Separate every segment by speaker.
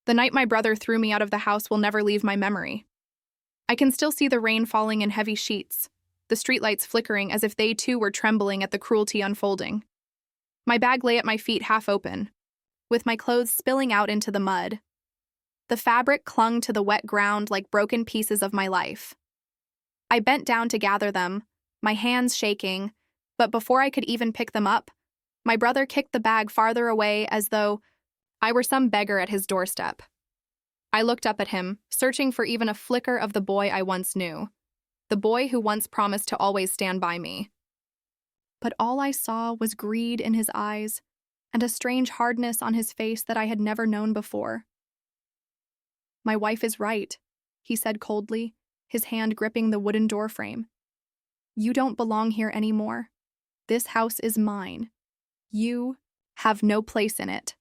Speaker 1: The night my brother threw me out of the house will never leave my memory. I can still see the rain falling in heavy sheets, the streetlights flickering as if they too were trembling at the cruelty unfolding. My bag lay at my feet half open, with my clothes spilling out into the mud. The fabric clung to the wet ground like broken pieces of my life. I bent down to gather them, my hands shaking, but before I could even pick them up, my brother kicked the bag farther away as though I were some beggar at his doorstep. I looked up at him, searching for even a flicker of the boy I once knew, the boy who once promised to always stand by me. But all I saw was greed in his eyes and a strange hardness on his face that I had never known before. "My wife is right," he said coldly, his hand gripping the wooden doorframe. "You don't belong here anymore. This house is mine. You have no place in it."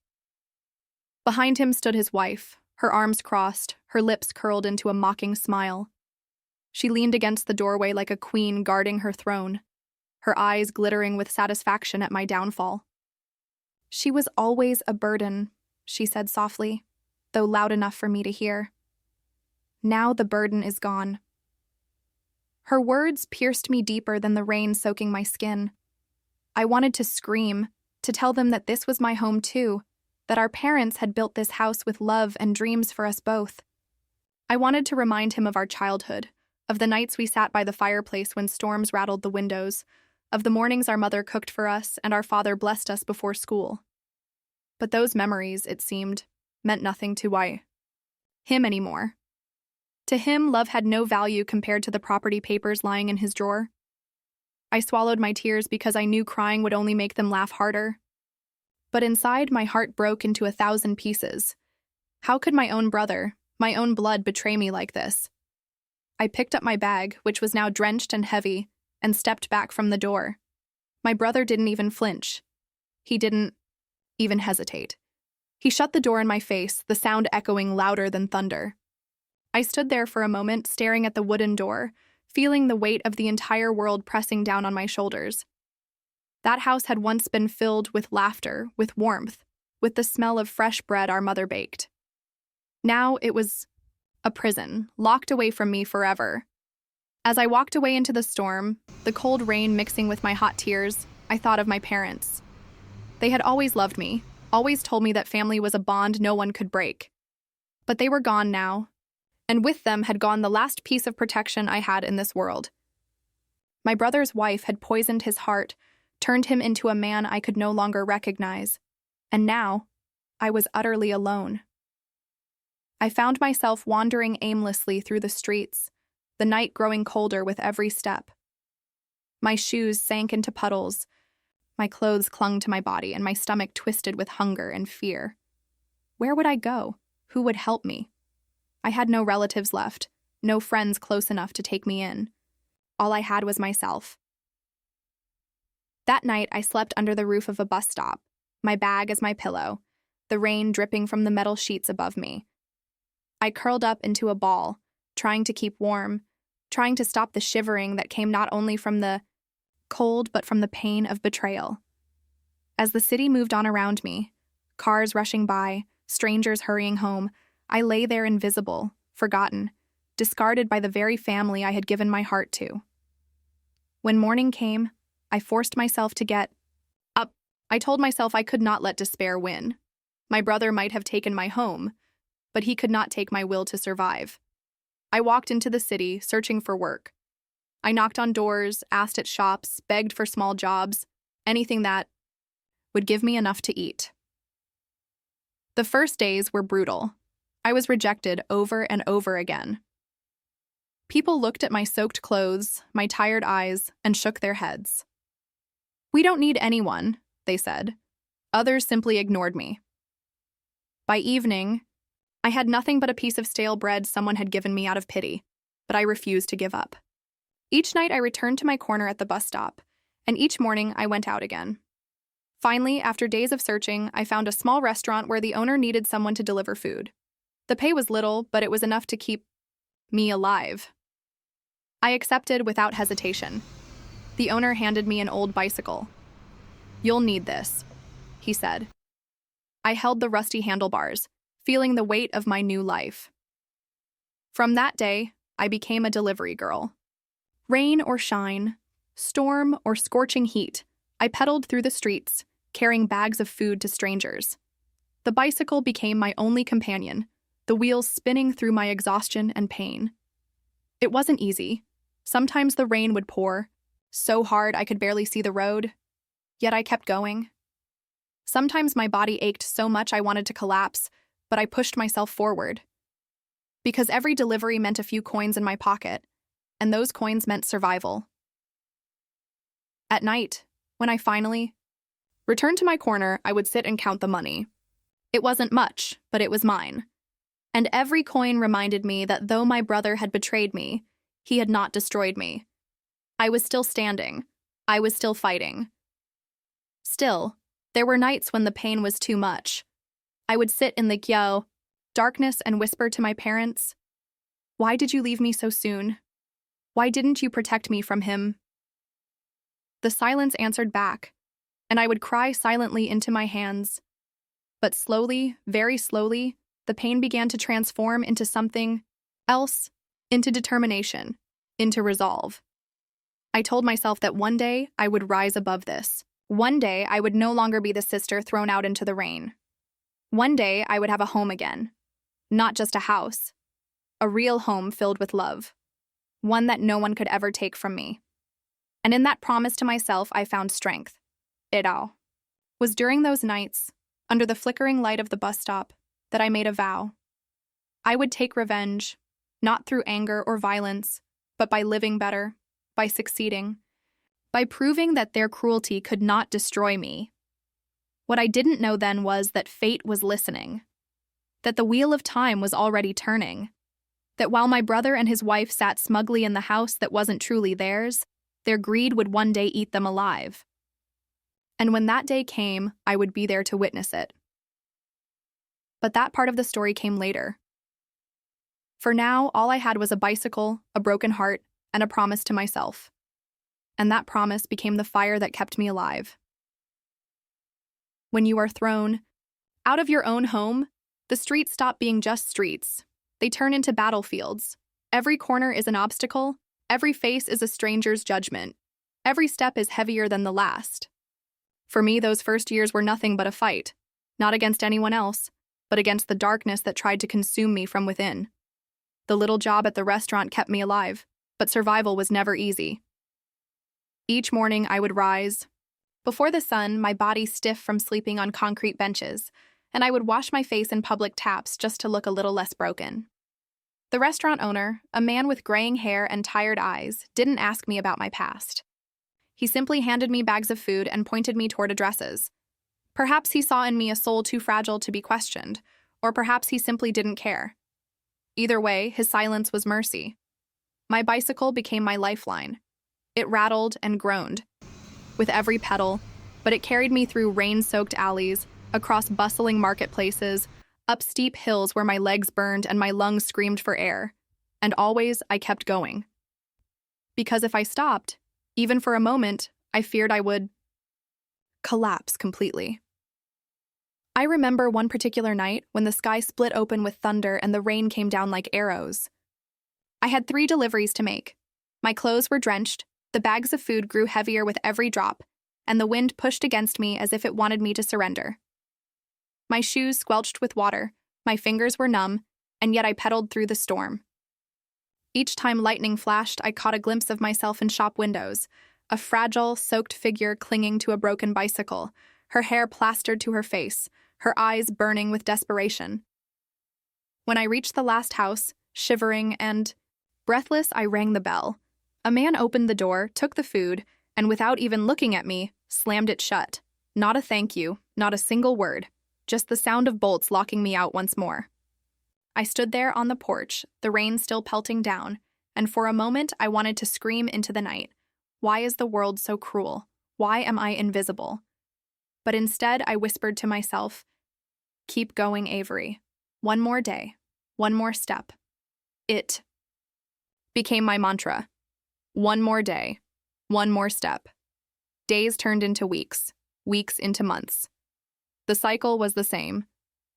Speaker 1: Behind him stood his wife, her arms crossed, her lips curled into a mocking smile. She leaned against the doorway like a queen guarding her throne, her eyes glittering with satisfaction at my downfall. "She was always a burden," she said softly, though loud enough for me to hear. "Now the burden is gone." Her words pierced me deeper than the rain soaking my skin. I wanted to scream, to tell them that this was my home too, that our parents had built this house with love and dreams for us both. I wanted to remind him of our childhood, of the nights we sat by the fireplace when storms rattled the windows, of the mornings our mother cooked for us and our father blessed us before school. But those memories, it seemed, meant nothing to him anymore. To him, love had no value compared to the property papers lying in his drawer. I swallowed my tears because I knew crying would only make them laugh harder. But inside, my heart broke into 1,000 pieces. How could my own brother, my own blood, betray me like this? I picked up my bag, which was now drenched and heavy, and stepped back from the door. My brother didn't even flinch. He didn't even hesitate. He shut the door in my face, the sound echoing louder than thunder. I stood there for a moment, staring at the wooden door, feeling the weight of the entire world pressing down on my shoulders. That house had once been filled with laughter, with warmth, with the smell of fresh bread our mother baked. Now it was a prison, locked away from me forever. As I walked away into the storm, the cold rain mixing with my hot tears, I thought of my parents. They had always loved me, always told me that family was a bond no one could break. But they were gone now, and with them had gone the last piece of protection I had in this world. My brother's wife had poisoned his heart, turned him into a man I could no longer recognize, and now I was utterly alone. I found myself wandering aimlessly through the streets, the night growing colder with every step. My shoes sank into puddles, my clothes clung to my body, and my stomach twisted with hunger and fear. Where would I go? Who would help me? I had no relatives left, no friends close enough to take me in. All I had was myself. That night, I slept under the roof of a bus stop, my bag as my pillow, the rain dripping from the metal sheets above me. I curled up into a ball, trying to keep warm, trying to stop the shivering that came not only from the cold but from the pain of betrayal. As the city moved on around me, cars rushing by, strangers hurrying home, I lay there invisible, forgotten, discarded by the very family I had given my heart to. When morning came, I forced myself to get up. I told myself I could not let despair win. My brother might have taken my home, but he could not take my will to survive. I walked into the city, searching for work. I knocked on doors, asked at shops, begged for small jobs, anything that would give me enough to eat. The first days were brutal. I was rejected over and over again. People looked at my soaked clothes, my tired eyes, and shook their heads. "We don't need anyone," they said. Others simply ignored me. By evening, I had nothing but a piece of stale bread someone had given me out of pity, but I refused to give up. Each night I returned to my corner at the bus stop, and each morning I went out again. Finally, after days of searching, I found a small restaurant where the owner needed someone to deliver food. The pay was little, but it was enough to keep me alive. I accepted without hesitation. The owner handed me an old bicycle. "You'll need this," he said. I held the rusty handlebars, feeling the weight of my new life. From that day, I became a delivery girl. Rain or shine, storm or scorching heat, I pedaled through the streets, carrying bags of food to strangers. The bicycle became my only companion, the wheels spinning through my exhaustion and pain. It wasn't easy. Sometimes the rain would pour, so hard I could barely see the road, yet I kept going. Sometimes my body ached so much I wanted to collapse, but I pushed myself forward. Because every delivery meant a few coins in my pocket, and those coins meant survival. At night, when I finally returned to my corner, I would sit and count the money. It wasn't much, but it was mine. And every coin reminded me that though my brother had betrayed me, he had not destroyed me. I was still standing. I was still fighting. Still, there were nights when the pain was too much. I would sit in the darkness and whisper to my parents, "Why did you leave me so soon? Why didn't you protect me from him?" The silence answered back, and I would cry silently into my hands. But slowly, very slowly, the pain began to transform into something else, into determination, into resolve. I told myself that one day I would rise above this. One day I would no longer be the sister thrown out into the rain. One day I would have a home again. Not just a house. A real home filled with love. One that no one could ever take from me. And in that promise to myself, I found strength. It all was during those nights, under the flickering light of the bus stop, that I made a vow. I would take revenge, not through anger or violence, but by living better, by succeeding, by proving that their cruelty could not destroy me. What I didn't know then was that fate was listening, that the wheel of time was already turning, that while my brother and his wife sat smugly in the house that wasn't truly theirs, their greed would one day eat them alive. And when that day came, I would be there to witness it. But that part of the story came later. For now, all I had was a bicycle, a broken heart, and a promise to myself. And that promise became the fire that kept me alive. When you are thrown out of your own home, the streets stop being just streets. They turn into battlefields. Every corner is an obstacle. Every face is a stranger's judgment. Every step is heavier than the last. For me, those first years were nothing but a fight, not against anyone else, but against the darkness that tried to consume me from within. The little job at the restaurant kept me alive, but survival was never easy. Each morning I would rise. Before the sun, my body stiff from sleeping on concrete benches, and I would wash my face in public taps just to look a little less broken. The restaurant owner, a man with graying hair and tired eyes, didn't ask me about my past. He simply handed me bags of food and pointed me toward addresses. Perhaps he saw in me a soul too fragile to be questioned, or perhaps he simply didn't care. Either way, his silence was mercy. My bicycle became my lifeline. It rattled and groaned with every pedal, but it carried me through rain-soaked alleys, across bustling marketplaces, up steep hills where my legs burned and my lungs screamed for air. And always, I kept going. Because if I stopped, even for a moment, I feared I would collapse completely. I remember one particular night when the sky split open with thunder and the rain came down like arrows. I had 3 deliveries to make. My clothes were drenched, the bags of food grew heavier with every drop, and the wind pushed against me as if it wanted me to surrender. My shoes squelched with water, my fingers were numb, and yet I pedaled through the storm. Each time lightning flashed, I caught a glimpse of myself in shop windows, a fragile, soaked figure clinging to a broken bicycle, her hair plastered to her face, her eyes burning with desperation. When I reached the last house, shivering and breathless, I rang the bell. A man opened the door, took the food, and without even looking at me, slammed it shut. Not a thank you, not a single word, just the sound of bolts locking me out once more. I stood there on the porch, the rain still pelting down, and for a moment I wanted to scream into the night. Why is the world so cruel? Why am I invisible? But instead I whispered to myself, "Keep going, Avery. One more day. One more step." It became my mantra. One more day. One more step. Days turned into weeks, weeks into months. The cycle was the same.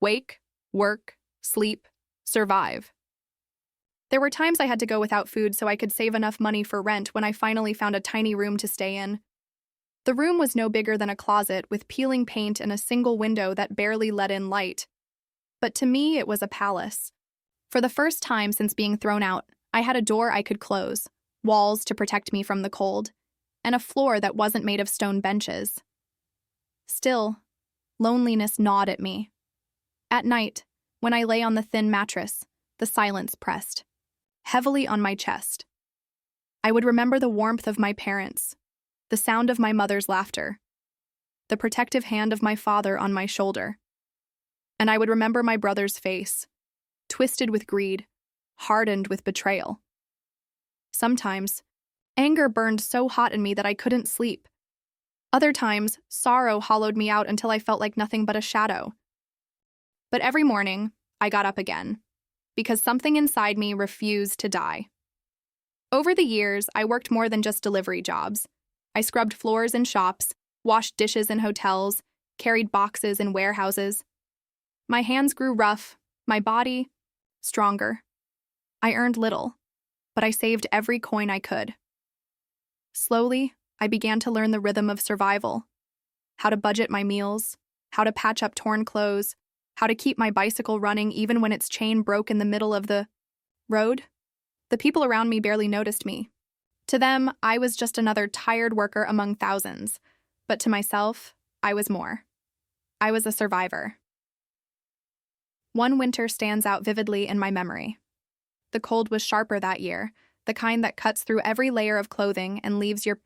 Speaker 1: Wake, work, sleep, survive. There were times I had to go without food so I could save enough money for rent when I finally found a tiny room to stay in. The room was no bigger than a closet with peeling paint and a single window that barely let in light. But to me, it was a palace. For the first time since being thrown out, I had a door I could close, walls to protect me from the cold, and a floor that wasn't made of stone benches. Still, loneliness gnawed at me. At night, when I lay on the thin mattress, the silence pressed heavily on my chest. I would remember the warmth of my parents, the sound of my mother's laughter, the protective hand of my father on my shoulder. And I would remember my brother's face, twisted with greed, hardened with betrayal. Sometimes, anger burned so hot in me that I couldn't sleep. Other times, sorrow hollowed me out until I felt like nothing but a shadow. But every morning, I got up again, because something inside me refused to die. Over the years, I worked more than just delivery jobs. I scrubbed floors in shops, washed dishes in hotels, carried boxes in warehouses. My hands grew rough, my body stronger. I earned little, but I saved every coin I could. Slowly, I began to learn the rhythm of survival, how to budget my meals, how to patch up torn clothes, how to keep my bicycle running even when its chain broke in the middle of the road. The people around me barely noticed me. To them, I was just another tired worker among thousands, but to myself, I was more. I was a survivor. One winter stands out vividly in my memory. The cold was sharper that year, the kind that cuts through every layer of clothing and leaves your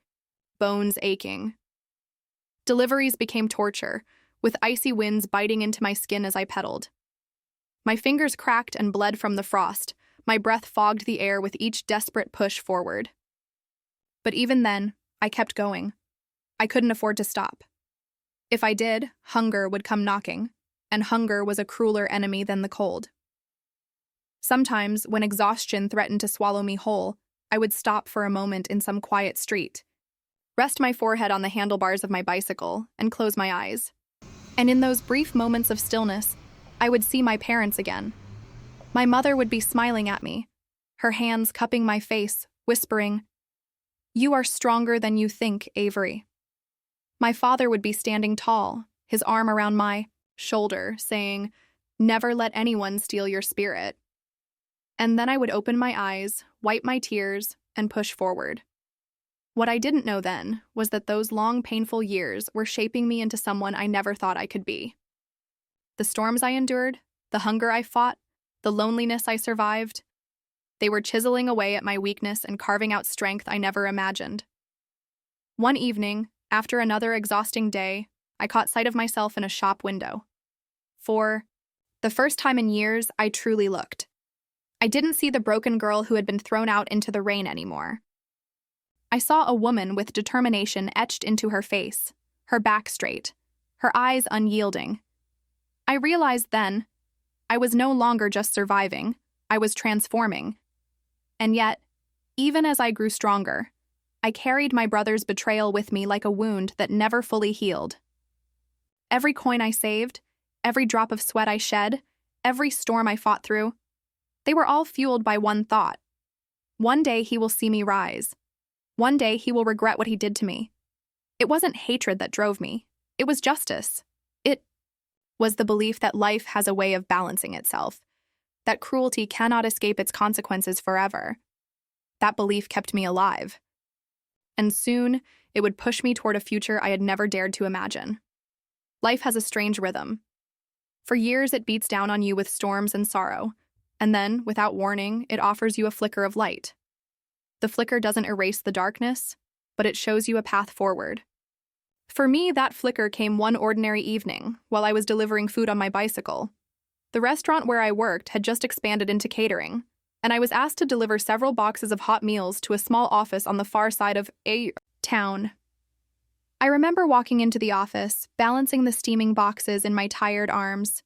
Speaker 1: bones aching. Deliveries became torture, with icy winds biting into my skin as I pedaled. My fingers cracked and bled from the frost, my breath fogged the air with each desperate push forward. But even then, I kept going. I couldn't afford to stop. If I did, hunger would come knocking, and hunger was a crueler enemy than the cold. Sometimes, when exhaustion threatened to swallow me whole, I would stop for a moment in some quiet street, rest my forehead on the handlebars of my bicycle, and close my eyes. And in those brief moments of stillness, I would see my parents again. My mother would be smiling at me, her hands cupping my face, whispering, "You are stronger than you think, Avery." My father would be standing tall, his arm around my shoulder, saying, "Never let anyone steal your spirit." And then I would open my eyes, wipe my tears, and push forward. What I didn't know then was that those long, painful years were shaping me into someone I never thought I could be. The storms I endured, the hunger I fought, the loneliness I survived, they were chiseling away at my weakness and carving out strength I never imagined. One evening, after another exhausting day, I caught sight of myself in a shop window. For the first time in years, I truly looked. I didn't see the broken girl who had been thrown out into the rain anymore. I saw a woman with determination etched into her face, her back straight, her eyes unyielding. I realized then, I was no longer just surviving, I was transforming. And yet, even as I grew stronger, I carried my brother's betrayal with me like a wound that never fully healed. Every coin I saved, every drop of sweat I shed, every storm I fought through, they were all fueled by one thought. One day he will see me rise. One day he will regret what he did to me. It wasn't hatred that drove me. It was justice. It was the belief that life has a way of balancing itself, that cruelty cannot escape its consequences forever. That belief kept me alive. And soon, it would push me toward a future I had never dared to imagine. Life has a strange rhythm. For years, it beats down on you with storms and sorrow, and then, without warning, it offers you a flicker of light. The flicker doesn't erase the darkness, but it shows you a path forward. For me, that flicker came one ordinary evening while I was delivering food on my bicycle. The restaurant where I worked had just expanded into catering, and I was asked to deliver several boxes of hot meals to a small office on the far side of a town. I remember walking into the office, balancing the steaming boxes in my tired arms.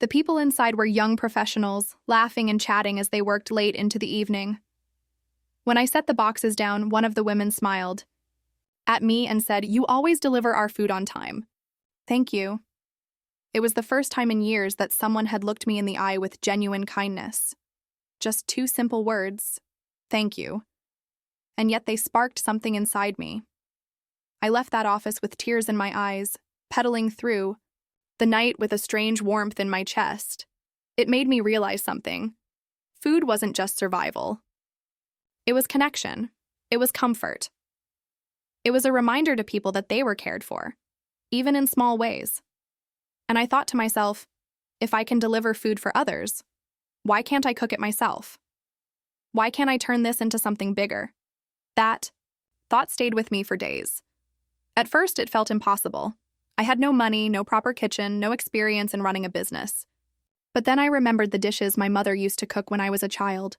Speaker 1: The people inside were young professionals, laughing and chatting as they worked late into the evening. When I set the boxes down, one of the women smiled at me and said, "You always deliver our food on time." "Thank you." It was the first time in years that someone had looked me in the eye with genuine kindness. Just two simple words, "Thank you." And yet they sparked something inside me. I left that office with tears in my eyes, pedaling through the night with a strange warmth in my chest. It made me realize something. Food wasn't just survival. It was connection. It was comfort. It was a reminder to people that they were cared for, even in small ways. And I thought to myself, if I can deliver food for others, why can't I cook it myself? Why can't I turn this into something bigger? That thought stayed with me for days. At first, it felt impossible. I had no money, no proper kitchen, no experience in running a business. But then I remembered the dishes my mother used to cook when I was a child.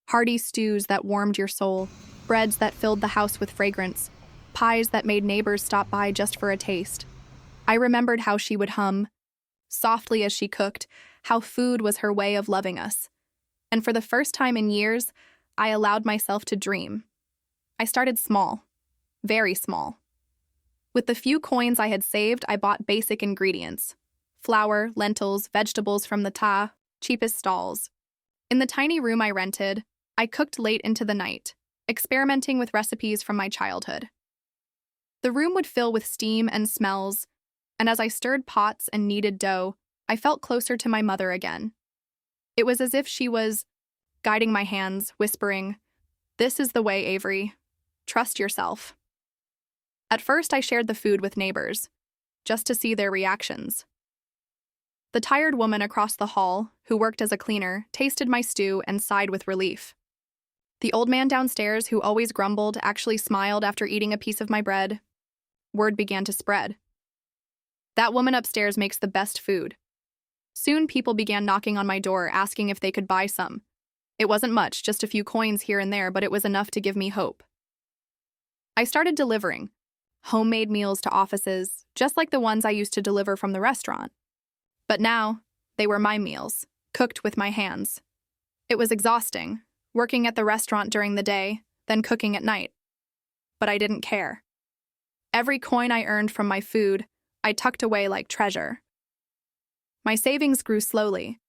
Speaker 1: Hearty stews that warmed your soul, breads that filled the house with fragrance, pies that made neighbors stop by just for a taste. I remembered how she would hum, softly as she cooked, how food was her way of loving us. And for the first time in years, I allowed myself to dream. I started small, very small. With the few coins I had saved, I bought basic ingredients: flour, lentils, vegetables from the cheapest stalls. In the tiny room I rented, I cooked late into the night, experimenting with recipes from my childhood. The room would fill with steam and smells, and as I stirred pots and kneaded dough, I felt closer to my mother again. It was as if she was guiding my hands, whispering, "This is the way, Avery. Trust yourself." At first, I shared the food with neighbors, just to see their reactions. The tired woman across the hall, who worked as a cleaner, tasted my stew and sighed with relief. The old man downstairs, who always grumbled, actually smiled after eating a piece of my bread. Word began to spread. That woman upstairs makes the best food. Soon people began knocking on my door, asking if they could buy some. It wasn't much, just a few coins here and there, but it was enough to give me hope. I started delivering homemade meals to offices, just like the ones I used to deliver from the restaurant. But now, they were my meals, cooked with my hands. It was exhausting, working at the restaurant during the day, then cooking at night. But I didn't care. Every coin I earned from my food, I tucked away like treasure. My savings grew slowly,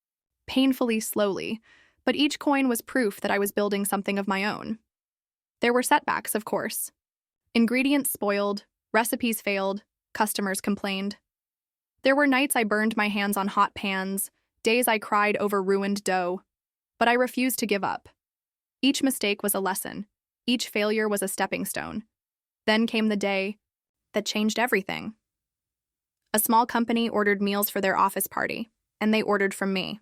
Speaker 1: painfully slowly, but each coin was proof that I was building something of my own. There were setbacks, of course. Ingredients spoiled, recipes failed, customers complained. There were nights I burned my hands on hot pans, days I cried over ruined dough, but I refused to give up. Each mistake was a lesson. Each failure was a stepping stone. Then came the day that changed everything. A small company ordered meals for their office party, and they ordered from me.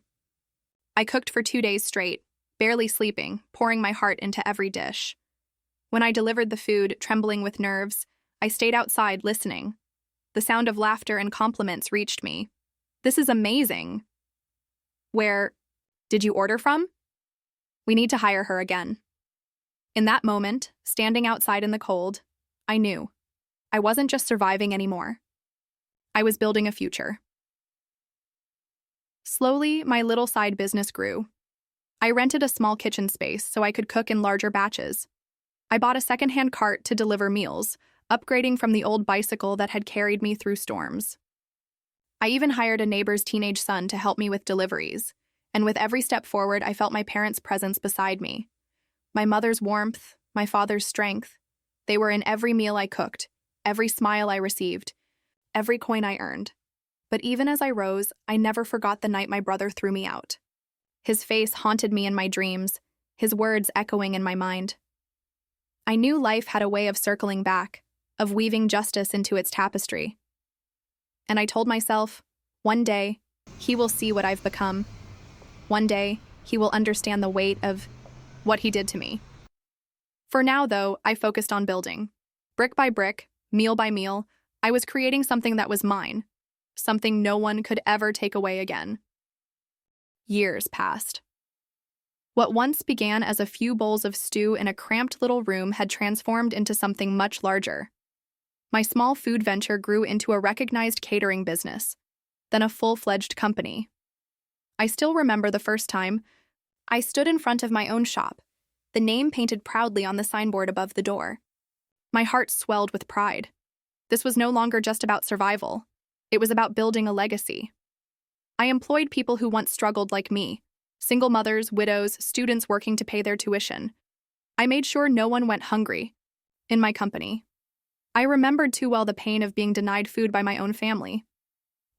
Speaker 1: I cooked for 2 days straight, barely sleeping, pouring my heart into every dish. When I delivered the food, trembling with nerves, I stayed outside listening. The sound of laughter and compliments reached me. "This is amazing." "Where did you order from?" "We need to hire her again." In that moment, standing outside in the cold, I knew. I wasn't just surviving anymore. I was building a future. Slowly, my little side business grew. I rented a small kitchen space so I could cook in larger batches. I bought a secondhand cart to deliver meals, upgrading from the old bicycle that had carried me through storms. I even hired a neighbor's teenage son to help me with deliveries, and with every step forward, I felt my parents' presence beside me. My mother's warmth, my father's strength. They were in every meal I cooked, every smile I received, every coin I earned. But even as I rose, I never forgot the night my brother threw me out. His face haunted me in my dreams, his words echoing in my mind. I knew life had a way of circling back, of weaving justice into its tapestry. And I told myself, one day, he will see what I've become. One day, he will understand the weight of what he did to me. For now, though, I focused on building. Brick by brick, meal by meal, I was creating something that was mine, something no one could ever take away again. Years passed. What once began as a few bowls of stew in a cramped little room had transformed into something much larger. My small food venture grew into a recognized catering business, then a full-fledged company. I still remember the first time I stood in front of my own shop, the name painted proudly on the signboard above the door. My heart swelled with pride. This was no longer just about survival. It was about building a legacy. I employed people who once struggled like me, single mothers, widows, students working to pay their tuition. I made sure no one went hungry in my company. I remembered too well the pain of being denied food by my own family.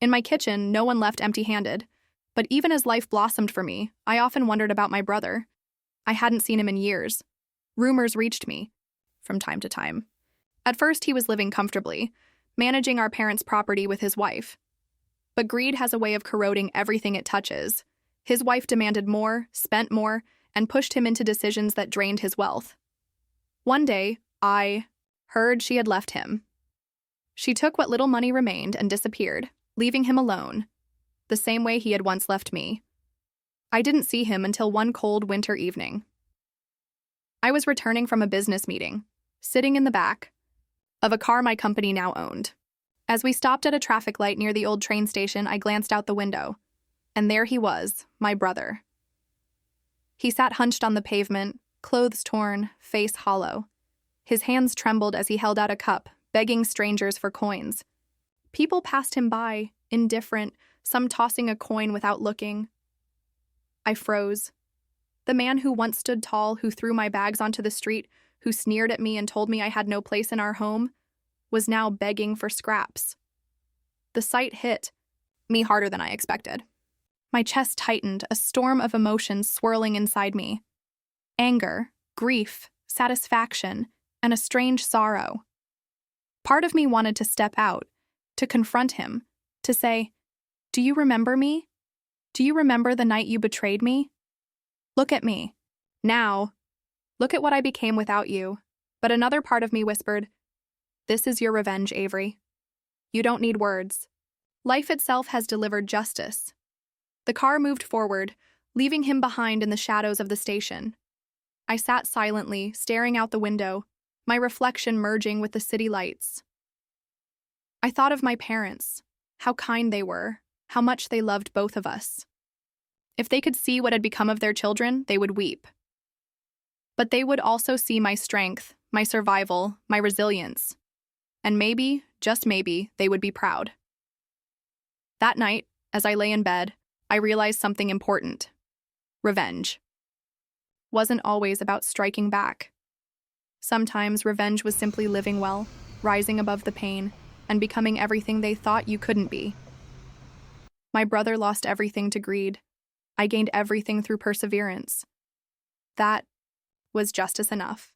Speaker 1: In my kitchen, no one left empty-handed, but even as life blossomed for me, I often wondered about my brother. I hadn't seen him in years. Rumors reached me from time to time. At first, he was living comfortably, managing our parents' property with his wife. But greed has a way of corroding everything it touches. His wife demanded more, spent more, and pushed him into decisions that drained his wealth. One day, I heard she had left him. She took what little money remained and disappeared, leaving him alone, the same way he had once left me. I didn't see him until one cold winter evening. I was returning from a business meeting, sitting in the back of a car my company now owned. As we stopped at a traffic light near the old train station, I glanced out the window, and there he was, my brother. He sat hunched on the pavement, clothes torn, face hollow. His hands trembled as he held out a cup, begging strangers for coins. People passed him by, indifferent, some tossing a coin without looking. I froze. The man who once stood tall, who threw my bags onto the street, who sneered at me and told me I had no place in our home, was now begging for scraps. The sight hit me harder than I expected. My chest tightened, a storm of emotions swirling inside me. Anger, grief, satisfaction, and a strange sorrow. Part of me wanted to step out, to confront him, to say, "Do you remember me? Do you remember the night you betrayed me? Look at me. Now, look at what I became without you." But another part of me whispered, "This is your revenge, Avery. You don't need words. Life itself has delivered justice." The car moved forward, leaving him behind in the shadows of the station. I sat silently, staring out the window, my reflection merging with the city lights. I thought of my parents, how kind they were, how much they loved both of us. If they could see what had become of their children, they would weep. But they would also see my strength, my survival, my resilience. And maybe, just maybe, they would be proud. That night, as I lay in bed, I realized something important. Revenge wasn't always about striking back. Sometimes revenge was simply living well, rising above the pain, and becoming everything they thought you couldn't be. My brother lost everything to greed. I gained everything through perseverance. That was justice enough.